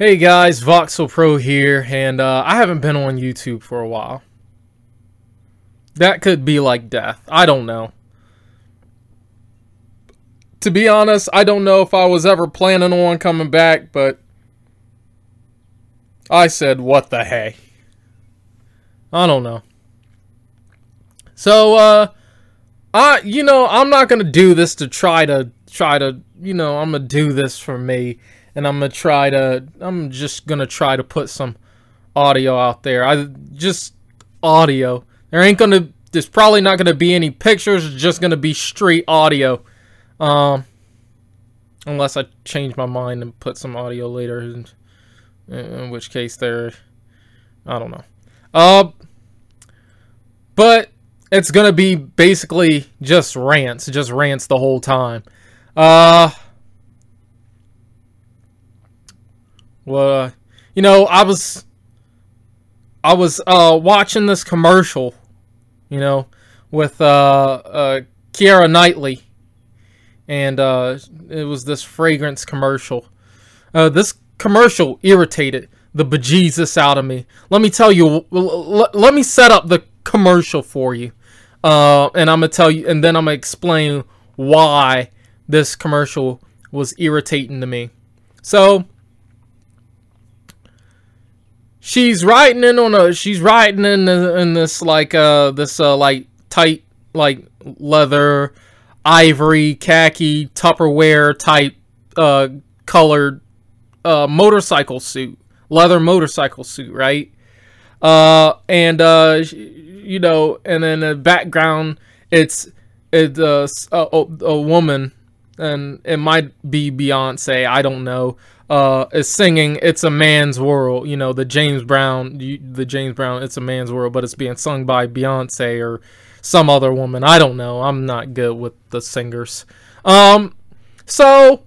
Hey guys, Voxel Pro here, and I haven't been on YouTube for a while. That could be like death. I don't know. To be honest, I don't know if I was ever planning on coming back, but I said, what the hey. I don't know. So, I'm not gonna do this to try to, I'm gonna do this for me. And I'm just gonna try to put some audio out there. Just audio. There's probably not gonna be any pictures. It's just gonna be straight audio. Unless I change my mind and put some audio later, in which case I don't know. But it's gonna be basically just rants the whole time. Well, I was watching this commercial, with Keira Knightley, and it was this fragrance commercial. This commercial irritated the bejesus out of me. Let me tell you. Let me set up the commercial for you, and I'm gonna tell you, and then I'm gonna explain why this commercial was irritating to me. So. She's riding in this like tight like leather, ivory, khaki, Tupperware type colored motorcycle suit, leather motorcycle suit, right? And then in the background it's a woman, and it might be Beyonce, I don't know. Is singing "It's a Man's World," the James Brown, "It's a Man's World," but it's being sung by Beyonce or some other woman. I don't know. I'm not good with the singers. So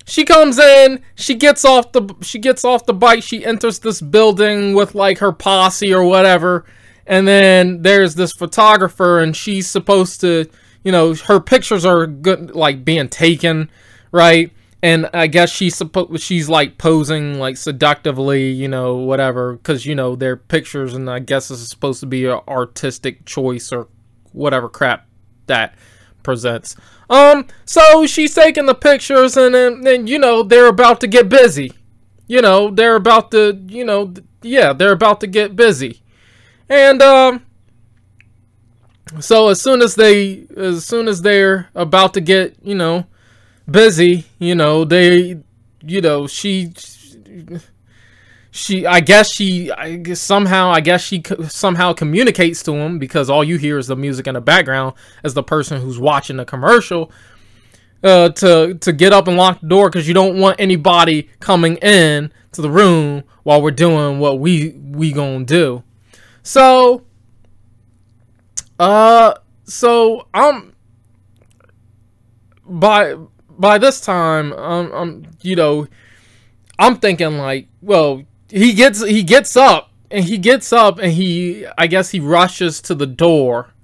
she comes in, she gets off the bike, she enters this building with like her posse or whatever, and then there's this photographer, and she's supposed to, her pictures are good, like being taken, right? And I guess she's like posing like seductively, whatever, because they're pictures, and I guess it's supposed to be an artistic choice or whatever crap that presents. So she's taking the pictures, and then they're about to get busy. They're about to, they're about to get busy, and so as soon as they're about to get busy, she somehow communicates to him, because all you hear is the music in the background as the person who's watching the commercial, to get up and lock the door, because you don't want anybody coming in to the room while we're doing what we gonna do. So I'm by this time, I'm thinking like, well, he gets up and I guess he rushes to the door,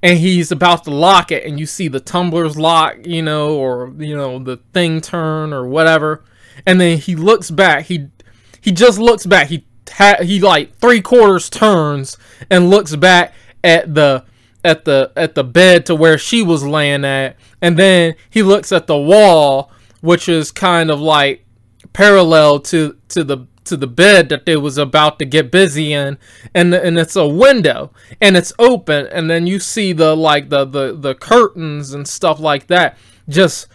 and he's about to lock it, and you see the tumblers lock, or the thing turn or whatever, and then he looks back. He just looks back. He like 3/4 turns and looks back at the bed to where she was laying at, and then he looks at the wall, which is kind of like parallel to the bed that they was about to get busy in, and it's a window, and it's open, and then you see the curtains and stuff like that just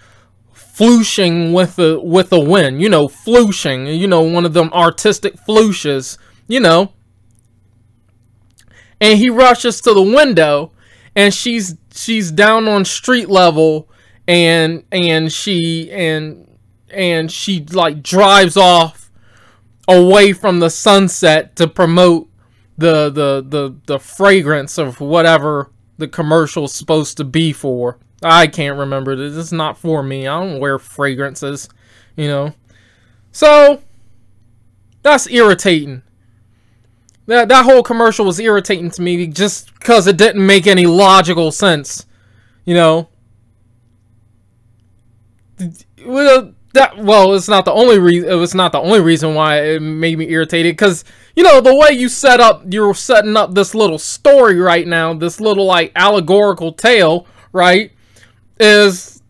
flooshing with the wind, flooshing, one of them artistic flooshes, and he rushes to the window, and she's down on street level, and she like drives off away from the sunset to promote the fragrance of whatever the commercial's supposed to be for. I can't remember. This is not for me. I don't wear fragrances, So that's irritating. That whole commercial was irritating to me, just because it didn't make any logical sense, well, it's not the only reason. It was not the only reason why it made me irritated. Because you know the way you're setting up this little story right now, this little like allegorical tale, right? Is,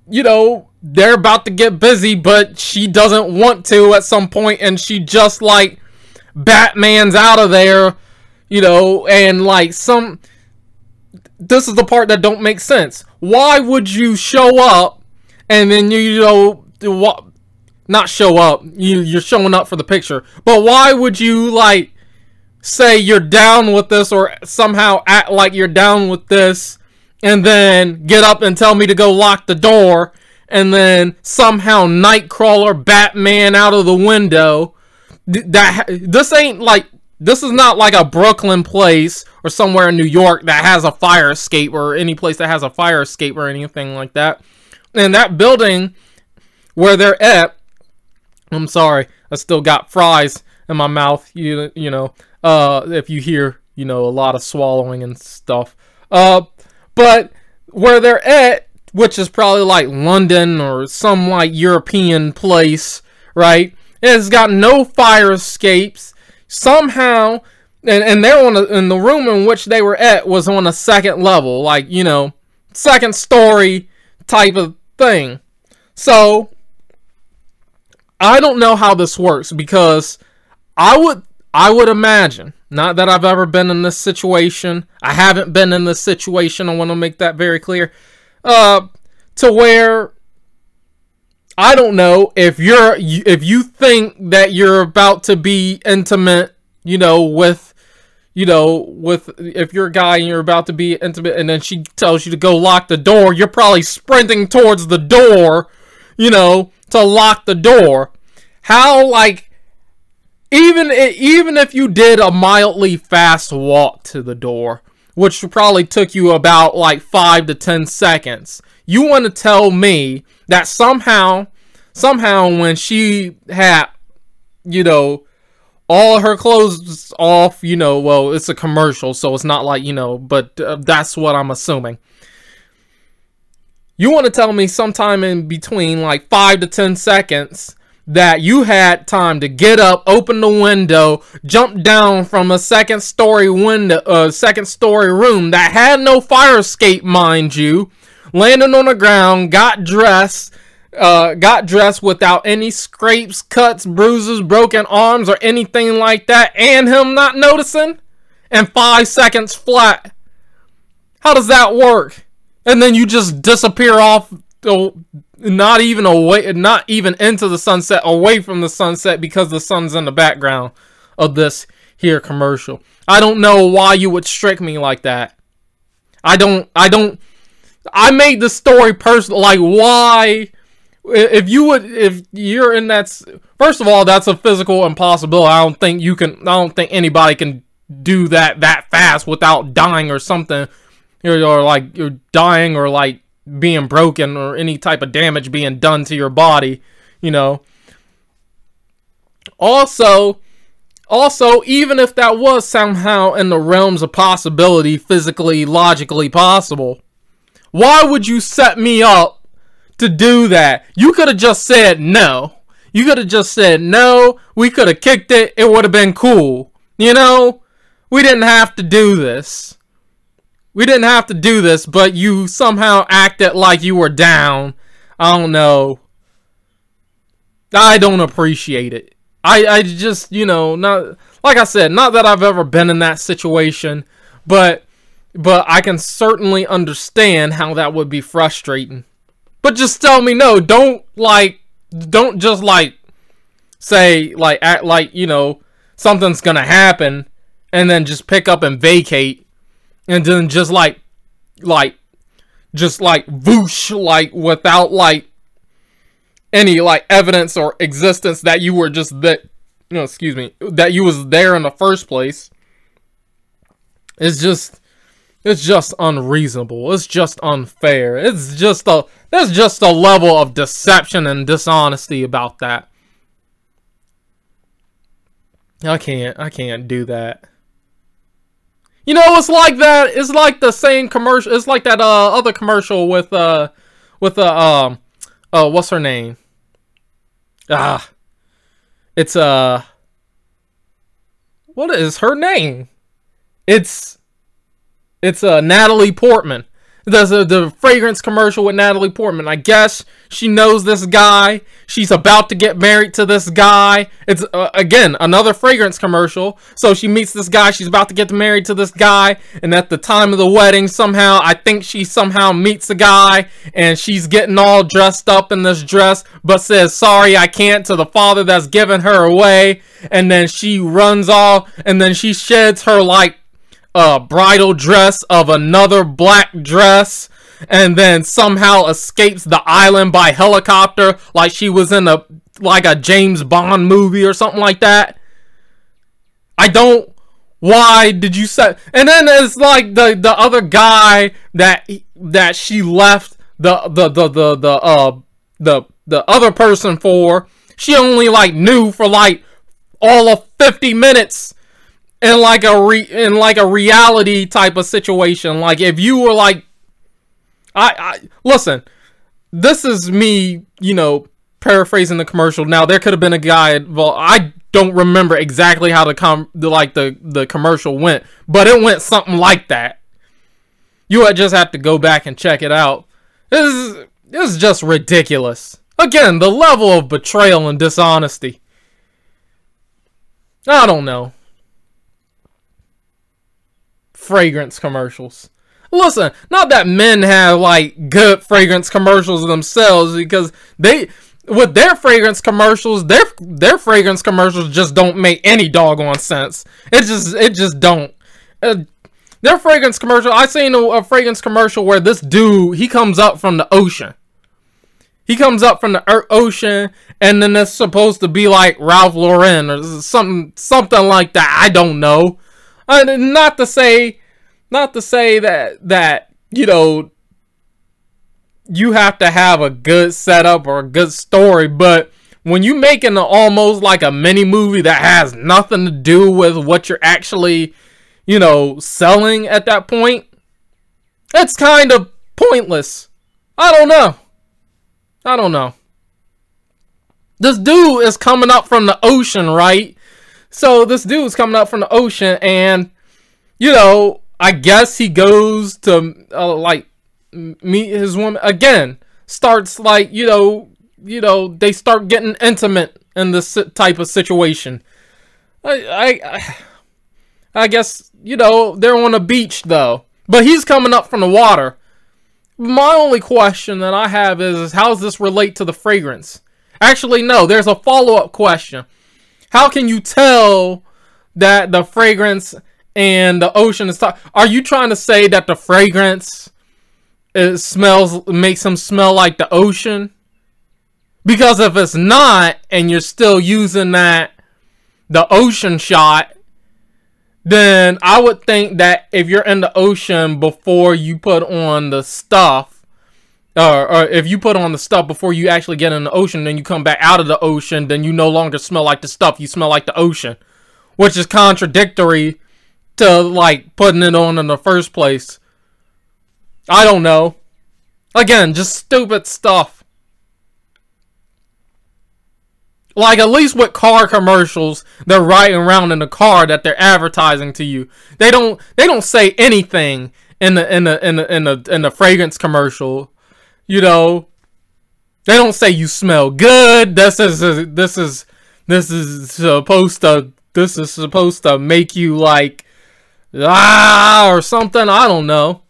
you know, they're about to get busy, but she doesn't want to at some point, and she just like Batman's out of there, you know, and like this is the part that don't make sense. Why would you show up and then you know not show up? You're showing up for the picture, but why would you like say you're down with this or somehow act like you're down with this and then get up and tell me to go lock the door and then somehow Nightcrawler Batman out of the window? This is not like a Brooklyn place or somewhere in New York that has a fire escape, or any place that has a fire escape or anything like that. And that building where they're at, I'm sorry, I still got fries in my mouth, you know, if you hear, you know, a lot of swallowing and stuff. But where they're at, which is probably like London or some like European place, right? It's got no fire escapes. Somehow, and they're in the room in which they were at was on a second level, like, you know, second story type of thing. So I don't know how this works, because I would imagine, not that I've ever been in this situation, I haven't been in this situation, I want to make that very clear, to where I don't know if you think that you're about to be intimate, you know, if you're a guy and you're about to be intimate and then she tells you to go lock the door, you're probably sprinting towards the door, you know, to lock the door. How, like, even if you did a mildly fast walk to the door, which probably took you about like 5 to 10 seconds, you want to tell me that somehow when she had, you know, all her clothes off, you know, well, it's a commercial, so it's not like, you know, but that's what I'm assuming. You want to tell me sometime in between like 5 to 10 seconds that you had time to get up, open the window, jump down from a second story room that had no fire escape, mind you, landed on the ground, got dressed without any scrapes, cuts, bruises, broken arms, or anything like that, and him not noticing, and 5 seconds flat. How does that work? And then you just disappear off, not even into the sunset, away from the sunset, because the sun's in the background of this here commercial. I don't know why you would trick me like that. I made the story personal. Like, why? If you're in that, first of all, that's a physical impossibility. I don't think anybody can do that fast without dying or something, or like you're dying, or like being broken, or any type of damage being done to your body, you know. Also, even if that was somehow in the realms of possibility, physically, logically possible, why would you set me up to do that? You could have just said no. You could have just said no. We could have kicked it. It would have been cool. You know? We didn't have to do this. We didn't have to do this, but you somehow acted like you were down. I don't know. I don't appreciate it. I just, you know, not, like I said, not that I've ever been in that situation, but I can certainly understand how that would be frustrating. But just tell me no. Don't just like say, like, act like, you know, something's gonna happen and then just pick up and vacate and then just like whoosh, like without like any like evidence or existence that you were just that, no, excuse me, that you was there in the first place. It's just unreasonable. It's just unfair. There's just a level of deception and dishonesty about that. I can't do that. You know, it's like that. It's like the same commercial. It's like that other commercial with what's her name? Ah, it's what is her name? It's Natalie Portman. There's the fragrance commercial with Natalie Portman. I guess she knows this guy. She's about to get married to this guy. It's, again, another fragrance commercial. So she meets this guy. She's about to get married to this guy. And at the time of the wedding, somehow, I think she somehow meets a guy. And she's getting all dressed up in this dress. But says, sorry, I can't, to the father that's giving her away. And then she runs off. And then she sheds her, like, bridal dress of another black dress, and then somehow escapes the island by helicopter like she was in a James Bond movie or something like that. Why did you say? And then it's like the other guy that she left the other person for. She only like knew for like all of 50 minutes. In like a reality type of situation. Like if you were like, I listen, this is me, paraphrasing the commercial. Now there could have been a guy. Well, I don't remember exactly how the commercial went, but it went something like that. You would just have to go back and check it out. This is just ridiculous. Again, the level of betrayal and dishonesty. I don't know. Fragrance commercials. Listen, not that men have like good fragrance commercials themselves, because with their fragrance commercials, their fragrance commercials just don't make any doggone sense. It just don't. Their fragrance commercial, I seen a fragrance commercial where this dude, he comes up from the ocean. He comes up from the ocean, and then it's supposed to be like Ralph Lauren or something like that. I don't know. Not to say that you have to have a good setup or a good story, but when you making almost like a mini movie that has nothing to do with what you're actually, selling at that point, it's kind of pointless. I don't know. This dude is coming up from the ocean, right? So this dude's coming up from the ocean, and I guess he goes to like meet his woman again. Starts like they start getting intimate in this type of situation. I guess they're on a beach though, but he's coming up from the water. My only question that I have is how does this relate to the fragrance? Actually, no. There's a follow-up question. How can you tell that the fragrance and the ocean is are you trying to say that the fragrance makes them smell like the ocean? Because if it's not, and you're still using the ocean shot, then I would think that if you're in the ocean before you put on the stuff, or if you put on the stuff before you actually get in the ocean, then you come back out of the ocean, then you no longer smell like the stuff, you smell like the ocean. Which is contradictory to, like, putting it on in the first place. I don't know. Again, just stupid stuff. Like, at least with car commercials, they're riding around in the car that they're advertising to you. They don't say anything in the fragrance commercial. They don't say you smell good. This is supposed to make you like or something. I don't know.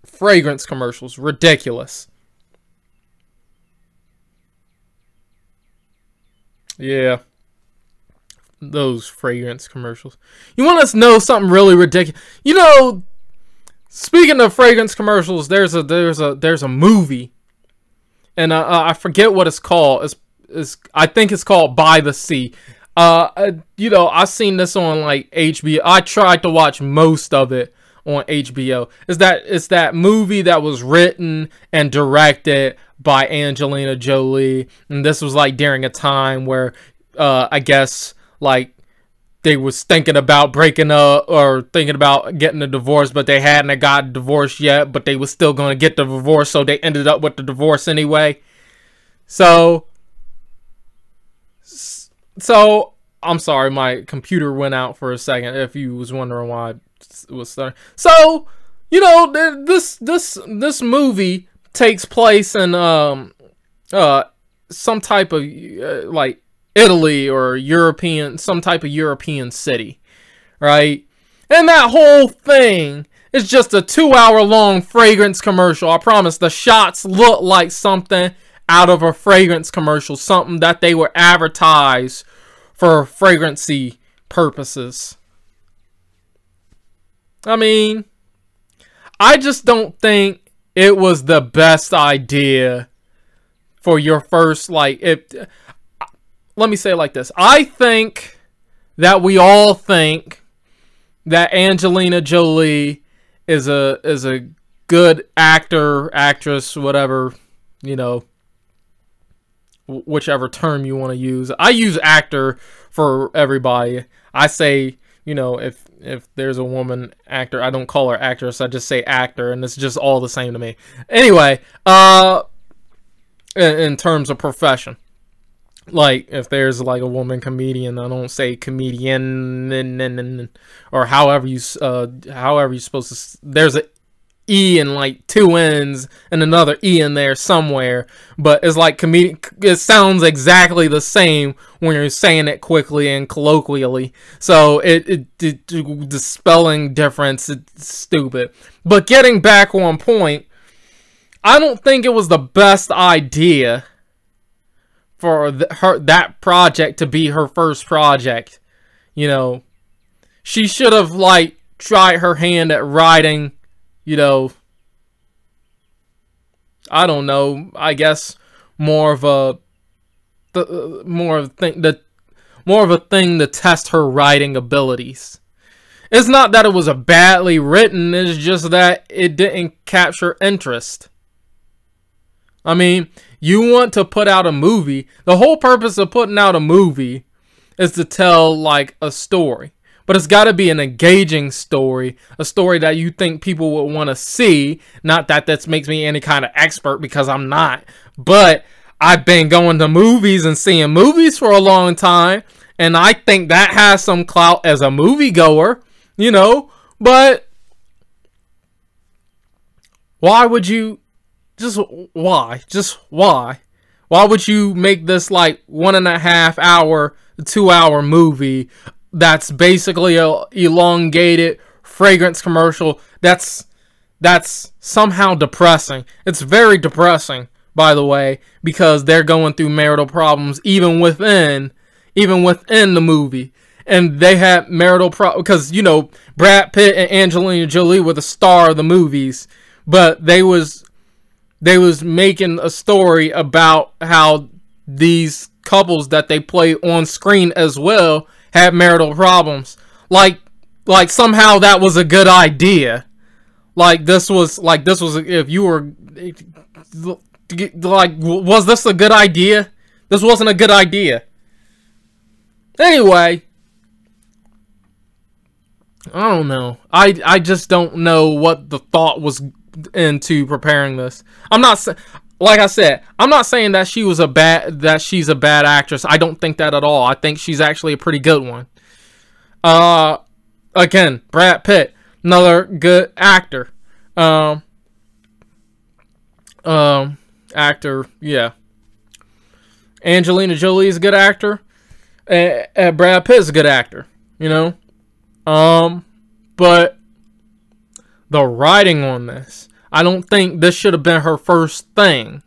Fragrance commercials, ridiculous. Yeah. Those fragrance commercials. You want us to know something really ridiculous? Speaking of fragrance commercials, there's a movie, and I forget what it's called. I think it's called By the Sea. I've seen this on like HBO. I tried to watch most of it on HBO. It's that movie that was written and directed by Angelina Jolie, and this was like during a time where I guess like they was thinking about breaking up or thinking about getting a divorce, but they hadn't got divorced yet, but they was still going to get the divorce, so they ended up with the divorce anyway. So I'm sorry, my computer went out for a second, if you was wondering why it was starting. So, you know, this movie takes place in some type of like Italy or European, some type of European city, right? And that whole thing is just a 2-hour-long fragrance commercial. I promise, the shots look like something out of a fragrance commercial, something that they would advertise for fragrancy purposes. I mean, I just don't think it was the best idea for your first, like, let me say it like this. I think that we all think that Angelina Jolie is a good actor, actress, whatever, you know, whichever term you want to use. I use actor for everybody. I say, you know, if there's a woman actor, I don't call her actress, I just say actor, and it's just all the same to me. Anyway, in terms of profession. Like, if there's like a woman comedian, I don't say comedian, or however you're supposed to. There's a E and like 2 N's and another E in there somewhere, but it's like comedian. It sounds exactly the same when you're saying it quickly and colloquially. So the spelling difference is stupid. But getting back on point, I don't think it was the best idea for that project to be her first project. You know, she should have like tried her hand at writing, you know, I don't know, I guess more of a thing to test her writing abilities. It's not that it was a badly written, it's just that it didn't capture interest. I mean, you want to put out a movie. The whole purpose of putting out a movie is to tell like a story. But it's got to be an engaging story. A story that you think people would want to see. Not that that makes me any kind of expert, because I'm not. But I've been going to movies and seeing movies for a long time. And I think that has some clout as a moviegoer. You know. But why would you... Just why? Why would you make this like 1.5 hour, 2 hour movie that's basically a elongated fragrance commercial that's somehow depressing? It's very depressing, by the way, because they're going through marital problems even within the movie. And they had marital problems because, you know, Brad Pitt and Angelina Jolie were the star of the movies, but they was making a story about how these couples that they play on screen as well had marital problems. Like somehow that was a good idea. This was if you were like, was this a good idea? This wasn't a good idea. Anyway, I don't know. I just don't know what the thought was into preparing this. I'm not, like I said, I'm not saying that she's a bad actress. I don't think that at all. I think she's actually a pretty good one. Again, Brad Pitt, another good actor. Actor, yeah. Angelina Jolie is a good actor. And Brad Pitt is a good actor, you know. But the writing on this, I don't think this should have been her first thing.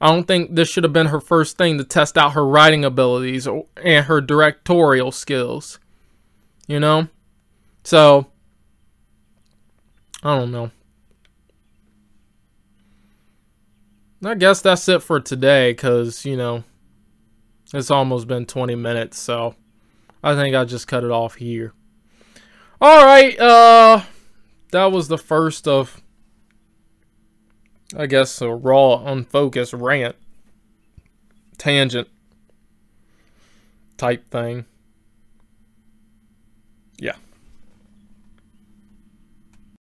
I don't think this should have been her first thing to test out her writing abilities and her directorial skills. You know? So, I don't know. I guess that's it for today, because, you know, it's almost been 20 minutes, so I think I'll just cut it off here. Alright, that was the first of, I guess, a raw, unfocused rant, tangent type thing.